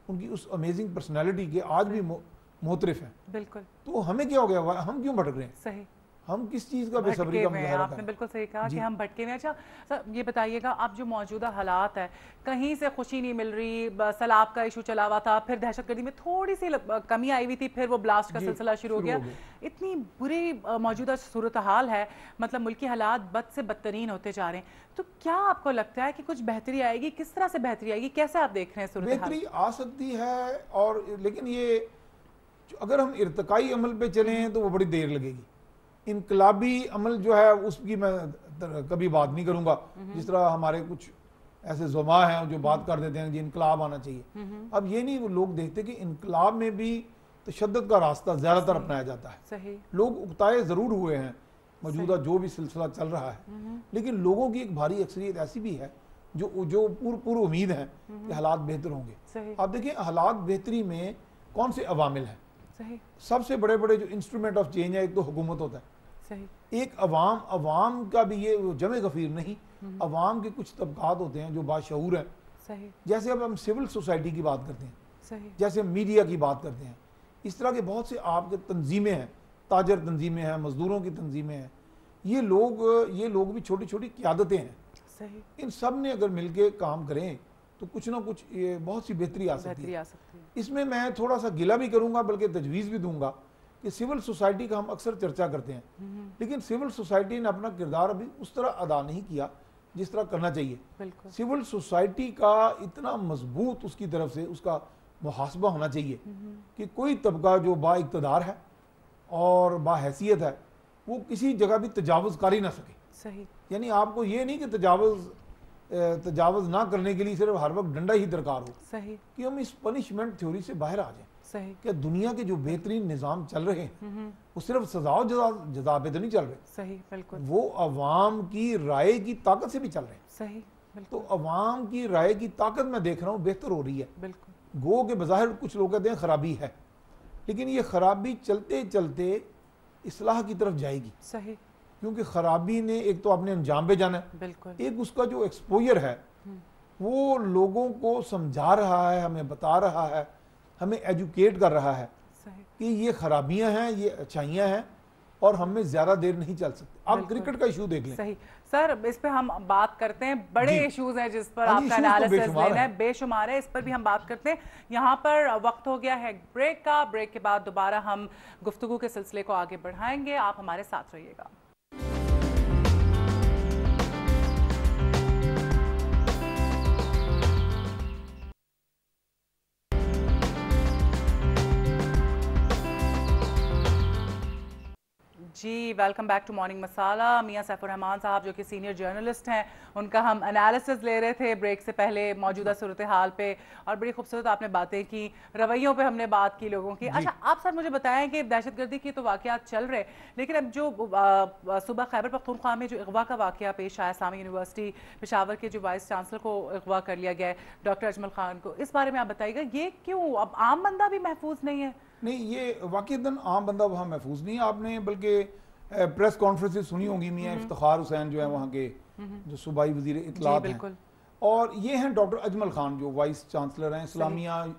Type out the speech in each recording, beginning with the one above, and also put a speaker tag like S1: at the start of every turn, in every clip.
S1: उनकी उस amazing personality के आज भी मोतरफ हैं।
S2: बिल्कुल।
S1: तो हमें क्या हो गया, हम क्यों भटक रहे हैं?
S2: सही,
S1: हम किस चीज़ का बेसब्री का मुजाहरा कर रहे हैं?
S2: आपने बिल्कुल सही कहा कि हम भटके हुए। अच्छा सर, ये बताइएगा, अब जो मौजूदा हालात है, कहीं से खुशी नहीं मिल रही, सैलाब का इशू चला हुआ था, फिर दहशतगर्दी में थोड़ी सी कमी आई हुई थी, फिर वो ब्लास्ट का सिलसिला शुरू हो गया। इतनी बुरी मौजूदा सूरत हाल है, मतलब मुल्की हालात बद से बदतरीन होते जा रहे हैं। तो क्या आपको लगता है कि कुछ बेहतरी आएगी? किस तरह से बेहतरी आएगी? कैसे आप देख रहे हैं सूरत हाल?
S1: बेहतरी आ सकती है, और लेकिन ये अगर हम इर्तिकाई अमल पे चलें तो वो बड़ी देर लगेगी। इनकलाबी अमल जो है उसकी मैं कभी बात नहीं करूंगा। जिस तरह हमारे कुछ ऐसे ज़ुमा हैं जो बात कर देते हैं कि इनकलाब आना चाहिए। अब ये नहीं, वो लोग देखते कि इनकलाब में भी तशद्दुद का रास्ता ज़्यादातर अपनाया जाता है।
S2: सही।
S1: लोग उकताए ज़रूर हुए हैं मौजूदा जो भी सिलसिला चल रहा है, लेकिन लोगों की एक भारी अक्सरियत ऐसी भी है जो पूरी उम्मीद है कि हालात बेहतर होंगे। आप देखिए हालात बेहतरी में कौन से अवामिल हैं?
S2: सही।
S1: सबसे बड़े बड़े जो इंस्ट्रूमेंट ऑफ चेंज है, एक तो हुकूमत होता है। सही। एक अवाम का भी ये जमे गफीर नहीं, अवाम के कुछ तबकात होते हैं जो बाशऊर हैं। सही। जैसे अब हम सिविल सोसाइटी की बात करते हैं, सही, जैसे हम मीडिया की बात करते हैं, इस तरह के बहुत से आपके तंजीमें हैं, ताजर तंजीमें हैं, मजदूरों की तंजीमें हैं। ये लोग भी छोटी छोटी क़यादतें हैं। सही। इन सब ने अगर मिलके काम करें तो कुछ ना कुछ ये बहुत सी बेहतरी आ सकती है। इसमें मैं थोड़ा सा गिला भी करूंगा, बल्कि तजवीज़ भी दूंगा कि सिविल सोसाइटी का हम अक्सर चर्चा करते हैं, लेकिन सिविल सोसाइटी ने अपना किरदार अभी उस तरह अदा नहीं किया जिस तरह करना चाहिए। सिविल सोसाइटी का इतना मजबूत उसकी तरफ से उसका मुहासबा होना चाहिए कि कोई तबका जो बाइक़्तिदार है और बाहैसियत है वो किसी जगह भी तजावुज़कारी ना सके। सही। यानी आपको ये नहीं कि तजावुज़ ना करने के लिए सिर्फ हर वक्त डंडा ही दरकार हो। सही। कि हम इस पनिशमेंट थ्योरी से बाहर आ जाएं। सही। क्या दुनिया के जो बेहतरीन निज़ाम चल रहे हैं वो सिर्फ सजा और जजा पे तो नहीं चल रहे। सही, बिल्कुल। वो अवाम की राय की ताकत से भी चल रहे हैं। सही, बिल्कुल। तो अवाम की राय की ताकत मैं देख रहा हूँ बेहतर हो रही है। बिल्कुल। गो के बज़ाहिर कुछ लोग कहते हैं खराबी है, लेकिन ये खराबी चलते चलते इस्लाह की तरफ जाएगी। सही। क्योंकि खराबी ने एक तो अपने अंजाम पे जाना है, बिल्कुल, एक उसका जो एक्सपोजर है वो लोगों को समझा रहा है, हमें बता रहा है, हमें एजुकेट कर रहा है कि ये खराबियां हैं, ये अच्छाइयां हैं और हमें ज्यादा देर नहीं चल सकते। आप क्रिकेट का इशू देख लें।
S2: सही सर, इस पे हम बात करते हैं, बड़े इश्यूज हैं जिस पर आपका एनालिसिस लेना है, बेशुमार है, इस पर भी हम बात करते हैं। यहाँ पर वक्त हो गया है ब्रेक का। ब्रेक के बाद दोबारा हम गुफ्तगू के सिलसिले को आगे बढ़ाएंगे। आप हमारे साथ रहिएगा। जी, वेलकम बैक टू मॉर्निंग मसाला। मियां सैफुर रहमान साहब जो कि सीनियर जर्नलिस्ट हैं, उनका हम एनालिसिस ले रहे थे ब्रेक से पहले मौजूदा सूरत हाल पे, और बड़ी खूबसूरत आपने बातें की, रवैयों पे हमने बात की लोगों की। अच्छा, आप सर मुझे बताएं कि दहशतगर्दी के तो वाक़यात चल रहे, लेकिन अब जो सुबह खैबर पख्तूनख्वा में जो अगवा का वाक़या पेश आया, इस्लामी यूनिवर्सिटी पेशावर के जो वाइस चांसलर को अगवा कर लिया गया है, डॉक्टर अजमल खान को, इस बारे में आप बताइएगा, ये क्यों? अब आम बंदा भी महफूज नहीं है?
S1: नहीं, ये वाक़ईतन आम बंदा वहाँ महफूज नहीं है। आपने बल्कि प्रेस कॉन्फ्रेंसेस सुनी होंगी, मियाँ इफ्तिखार हुसैन जो है वहाँ के जो सूबाई वज़ीर इत्तलात हैं, और ये हैं डॉक्टर अजमल खान जो वाइस चांसलर हैं इस्लामिया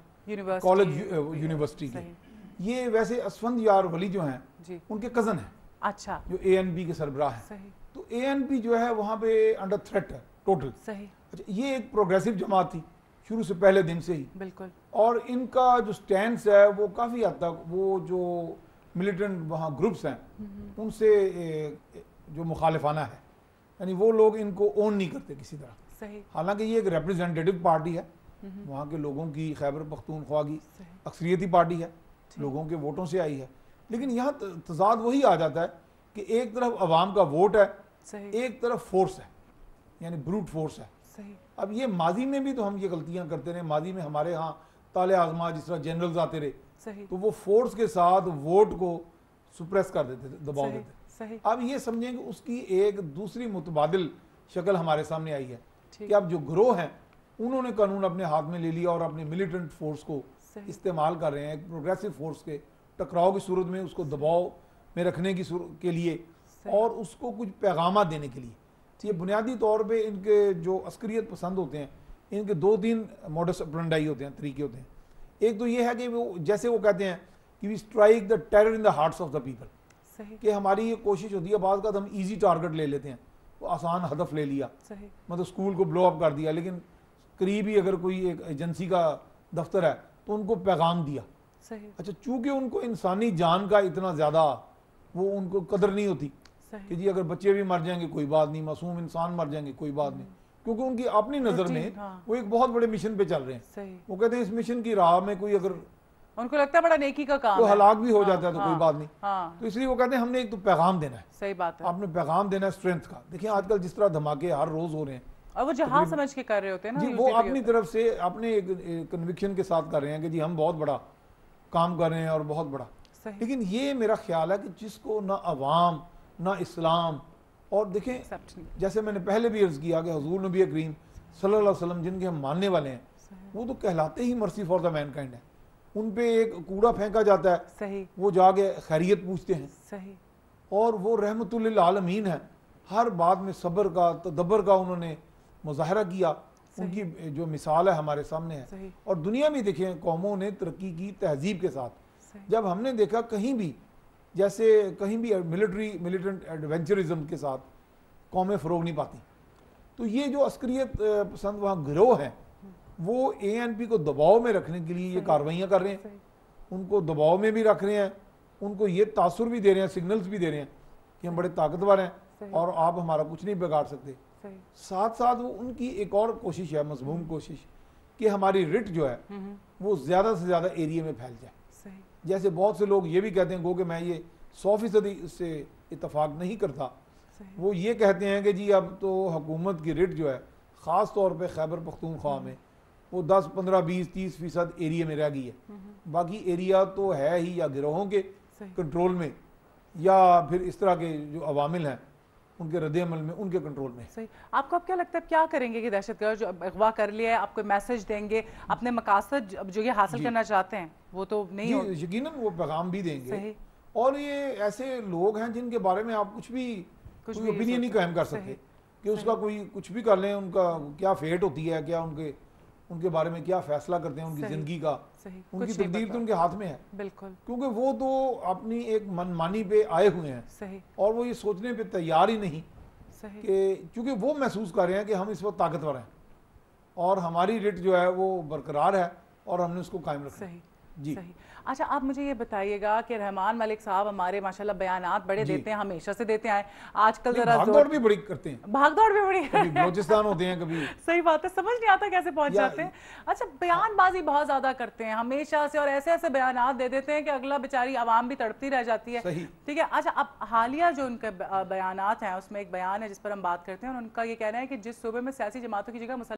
S1: कॉलेज यूनिवर्सिटी के। ये वैसे असफंद यार वली जो हैं उनके कज़न हैं।
S2: अच्छा। जो
S1: ANP के सरबराह हैं। तो ANP जो है वहाँ पे अंडर थ्रेट है टोटल। सही। अच्छा, ये एक प्रोग्रेसिव जमात थी शुरू से पहले दिन से ही। बिल्कुल। और इनका जो स्टैंड है वो काफ़ी हद तक वो जो मिलिटेंट वहाँ ग्रुप्स हैं उनसे जो मुखालिफाना है, यानी वो लोग इनको ओन नहीं करते किसी तरह। सही। हालांकि ये एक रिप्रेजेंटेटिव पार्टी है, वहाँ के लोगों की, खैबर पख्तूनख्वा की अक्सरियती पार्टी है, लोगों के वोटों से आई है। लेकिन यहाँ तजाद वही आ जाता है कि एक तरफ अवाम का वोट है, एक तरफ फोर्स है, यानी ब्रूट फोर्स है। सही। अब ये माजी में भी तो हम ये गलतियां करते रहे। माजी में हमारे यहाँ ताले आजमा जिस तरह जनरल्स आते रहे, सही, तो वो फोर्स के साथ वोट को सुप्रेस कर देते थे, दबाव देते। सही। अब ये समझें कि उसकी एक दूसरी मुतबादिल शक्ल हमारे सामने आई है कि अब जो ग्रोह हैं उन्होंने कानून अपने हाथ में ले लिया और अपने मिलिटेंट फोर्स को इस्तेमाल कर रहे हैं एक प्रोग्रेसिव फोर्स के टकराव की सूरत में, उसको दबाव में रखने की के लिए और उसको कुछ पैगाम देने के लिए। ये बुनियादी तौर पे इनके जो अस्करियत पसंद होते हैं, इनके 2-3 मोडस ऑपरेंडी होते हैं, तरीके होते हैं। एक तो ये है कि वो जैसे वो कहते हैं कि we strike the terror in the hearts of the people, कि हमारी ये कोशिश होती है बाद का हम इजी टारगेट ले लेते हैं, वो आसान हदफ ले लिया, मतलब स्कूल को ब्लो अप कर दिया, लेकिन करीब ही अगर कोई एक एजेंसी का दफ्तर है तो उनको पैगाम दिया। अच्छा, चूंकि उनको इंसानी जान का इतना ज़्यादा वो उनको कदर नहीं होती कि जी अगर बच्चे भी मर जाएंगे कोई बात नहीं, मासूम इंसान मर जाएंगे कोई बात नहीं, क्योंकि उनकी अपनी नज़र में वो एक बहुत बड़े मिशन पे चल रहे हैं। वो कहते हैं इस मिशन की राह में कोई अगर
S2: उनको लगता है बड़ा नेकी का काम
S1: है, हलाक भी हो जाता है तो कोई बात नहीं। तो इसलिए वो कहते हैं हमने एक तो पैगाम देना है।
S2: सही बात है,
S1: आपने पैगाम देना है स्ट्रेंथ का। देखिए आजकल जिस तरह धमाके हर रोज हो रहे हैं
S2: और वो जहां समझ के कर रहे होते हैं ना,
S1: जी वो अपनी तरफ से अपने एक कन्विक्शन के साथ कर रहे हैं कि जी हम बहुत बड़ा काम कर रहे हैं और बहुत बड़ा। लेकिन ये मेरा ख्याल है कि जिसको ना अवाम ना इस्लाम, और देखें जैसे मैंने पहले भी अर्ज किया कि हुजूर नबी करीम सल्लल्लाहु अलैहि वसल्लम जिनके हम मानने वाले हैं, वो तो कहलाते ही मर्सी फॉर द मैनकाइंड है। उन पे एक कूड़ा फेंका जाता है,
S2: सही, वो
S1: जाके खैरियत पूछते हैं,
S2: सही,
S1: और वो रहमतुल्लिल आलमीन है। हर बात में सब्र का तदब्बर का उन्होंने मुजाहरा किया, उनकी जो मिसाल है हमारे सामने है। और दुनिया में देखें कौमों ने तरक्की की तहजीब के साथ। जब हमने देखा कहीं भी जैसे कहीं भी मिलिटेंट एडवेंचरिज्म के साथ कौमें फ़रोग नहीं पाती, तो ये जो अस्करियत पसंद वहाँ गिरोह हैं वो ANP को दबाव में रखने के लिए ये कार्रवाइयाँ कर रहे हैं, उनको दबाव में भी रख रहे हैं, उनको ये तासुर भी दे रहे हैं, सिग्नल्स भी दे रहे हैं कि हम बड़े ताकतवर हैं और आप हमारा कुछ नहीं बिगाड़ सकते। साथ साथ वो उनकी एक और कोशिश है, मजमूम कोशिश, कि हमारी रिट जो है वो ज़्यादा से ज़्यादा एरिया में फैल जाए। जैसे बहुत से लोग ये भी कहते हैं, गो कि मैं ये 100% से इतफाक नहीं करता, वो ये कहते हैं कि जी अब तो हुकूमत की रिट जो है ख़ास तौर पे खैबर पख्तूनख्वा में वो 10, 15, 20, 30% एरिया में रह गई है, बाकी एरिया तो है ही या गिरोहों के कंट्रोल में या फिर इस तरह के जो अवामिल हैं उनके रद्द-ए-अमल में, उनके कंट्रोल में।
S2: सही। आपको अब क्या लगता है क्या करेंगे कि दहशतगर्द जो अगवा कर लिया है, आपको मैसेज देंगे अपने मकासद जो ये हासिल करना चाहते हैं वो तो नहीं हो,
S1: यकीनन वो पैगाम भी देंगे। और ये ऐसे लोग हैं जिनके बारे में आप कुछ ओपिनियन नहीं कायम कर सकते कि उसका कोई कुछ भी कर लें, उनका क्या फेट होती है, क्या उनके बारे में क्या फैसला करते हैं उनकी जिंदगी का, उनकी तकदीर तो उनके हाथ में है।
S2: बिल्कुल,
S1: क्योंकि वो तो अपनी एक मनमानी पे आए हुए हैं और वो ये सोचने पे तैयार ही नहीं कि क्योंकि वो महसूस कर रहे हैं कि हम इस वक्त ताकतवर हैं और हमारी रिट जो है वो बरकरार है और हमने उसको कायम रखा है। जी
S2: सही। अच्छा, आप मुझे ये बताइएगा कि रहमान मलिक साहब हमारे माशाल्लाह बयानात बड़े देते हैं, हमेशा से देते हैं, आजकल जरा
S1: भागदौड़ भी बड़ी करते हैं,
S2: भागदौड़ भी बड़ी,
S1: कभी बलोचिस्तान होते हैं कभी
S2: सही बात है, समझ नहीं आता कैसे पहुंच जाते हैं। अच्छा, बयानबाजी बहुत ज्यादा करते हैं हमेशा से और ऐसे ऐसे बयानात दे देते हैं कि अगला बेचारी आवाम भी तड़पती रह जाती है। ठीक है। अच्छा, अब हालिया जो उनके बयानात हैं उसमें एक बयान है जिस पर हम बात करते हैं और उनका ये कहना है कि जिस सूबे में सियासी जमातों की जगह